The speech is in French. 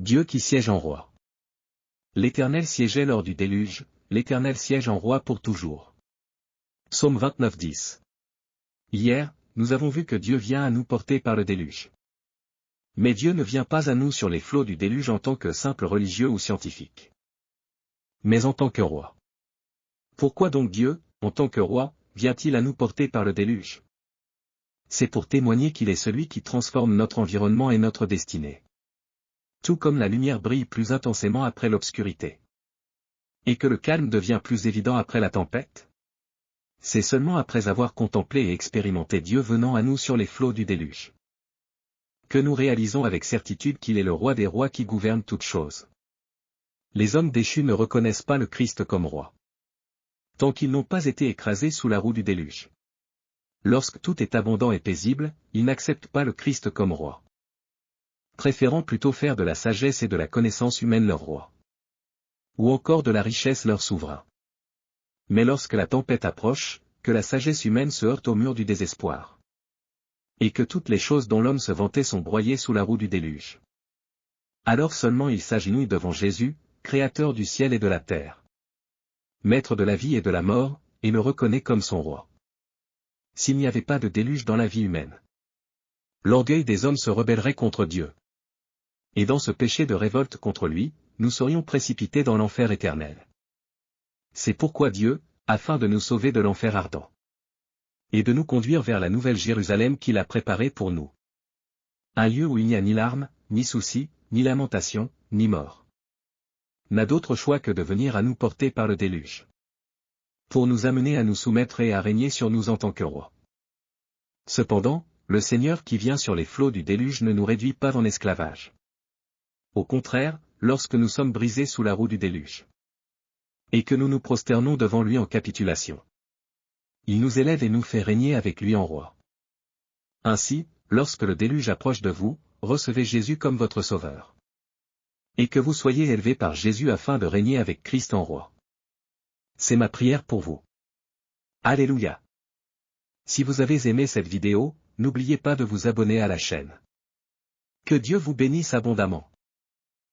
Dieu qui siège en roi. L'Éternel siégeait lors du déluge, l'Éternel siège en roi pour toujours. Psaume 29, 10. Hier, nous avons vu que Dieu vient à nous porter par le déluge. Mais Dieu ne vient pas à nous sur les flots du déluge en tant que simple religieux ou scientifique, mais en tant que roi. Pourquoi donc Dieu, en tant que roi, vient-il à nous porter par le déluge? C'est pour témoigner qu'il est celui qui transforme notre environnement et notre destinée. Tout comme la lumière brille plus intensément après l'obscurité. Et que le calme devient plus évident après la tempête? C'est seulement après avoir contemplé et expérimenté Dieu venant à nous sur les flots du déluge que nous réalisons avec certitude qu'il est le roi des rois qui gouverne toutes choses. Les hommes déchus ne reconnaissent pas le Christ comme roi, tant qu'ils n'ont pas été écrasés sous la roue du déluge. Lorsque tout est abondant et paisible, ils n'acceptent pas le Christ comme roi, préférant plutôt faire de la sagesse et de la connaissance humaine leur roi, ou encore de la richesse leur souverain. Mais lorsque la tempête approche, que la sagesse humaine se heurte au mur du désespoir, et que toutes les choses dont l'homme se vantait sont broyées sous la roue du déluge, alors seulement il s'agenouille devant Jésus, Créateur du ciel et de la terre, Maître de la vie et de la mort, et le reconnaît comme son roi. S'il n'y avait pas de déluge dans la vie humaine, l'orgueil des hommes se rebellerait contre Dieu. Et dans ce péché de révolte contre lui, nous serions précipités dans l'enfer éternel. C'est pourquoi Dieu, afin de nous sauver de l'enfer ardent, et de nous conduire vers la nouvelle Jérusalem qu'il a préparée pour nous. Un lieu où il n'y a ni larmes, ni soucis, ni lamentation, ni mort, n'a d'autre choix que de venir à nous porter par le déluge, pour nous amener à nous soumettre et à régner sur nous en tant que roi. Cependant, le Seigneur qui vient sur les flots du déluge ne nous réduit pas en esclavage. Au contraire, lorsque nous sommes brisés sous la roue du déluge, et que nous nous prosternons devant lui en capitulation, il nous élève et nous fait régner avec lui en roi. Ainsi, lorsque le déluge approche de vous, recevez Jésus comme votre sauveur. Et que vous soyez élevés par Jésus afin de régner avec Christ en roi. C'est ma prière pour vous. Alléluia. Si vous avez aimé cette vidéo, n'oubliez pas de vous abonner à la chaîne. Que Dieu vous bénisse abondamment.